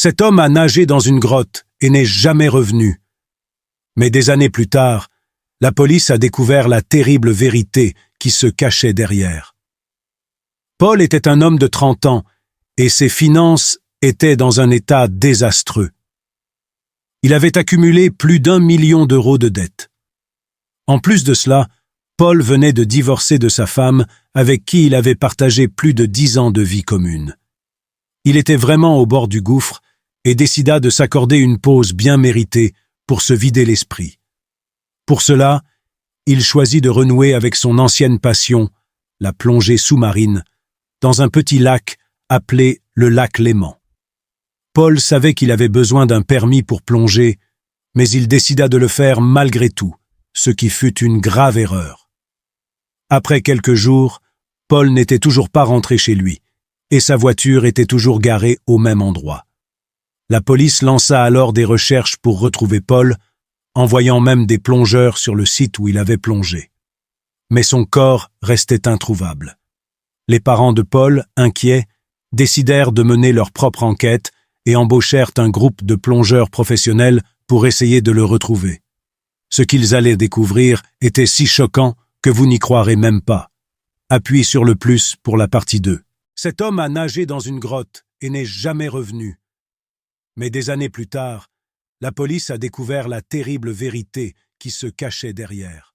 Cet homme a nagé dans une grotte et n'est jamais revenu. Mais des années plus tard, la police a découvert la terrible vérité qui se cachait derrière. Paul était un homme de 30 ans et ses finances étaient dans un état désastreux. Il avait accumulé plus d'1 million d'euros de dettes. En plus de cela, Paul venait de divorcer de sa femme avec qui il avait partagé plus de 10 ans de vie commune. Il était vraiment au bord du gouffre et décida de s'accorder une pause bien méritée pour se vider l'esprit. Pour cela, il choisit de renouer avec son ancienne passion, la plongée sous-marine, dans un petit lac appelé le lac Léman. Paul savait qu'il avait besoin d'un permis pour plonger, mais il décida de le faire malgré tout, ce qui fut une grave erreur. Après quelques jours, Paul n'était toujours pas rentré chez lui, et sa voiture était toujours garée au même endroit. La police lança alors des recherches pour retrouver Paul, envoyant même des plongeurs sur le site où il avait plongé. Mais son corps restait introuvable. Les parents de Paul, inquiets, décidèrent de mener leur propre enquête et embauchèrent un groupe de plongeurs professionnels pour essayer de le retrouver. Ce qu'ils allaient découvrir était si choquant que vous n'y croirez même pas. Appuyez sur le plus pour la partie 2. Cet homme a nagé dans une grotte et n'est jamais revenu. Mais des années plus tard, la police a découvert la terrible vérité qui se cachait derrière.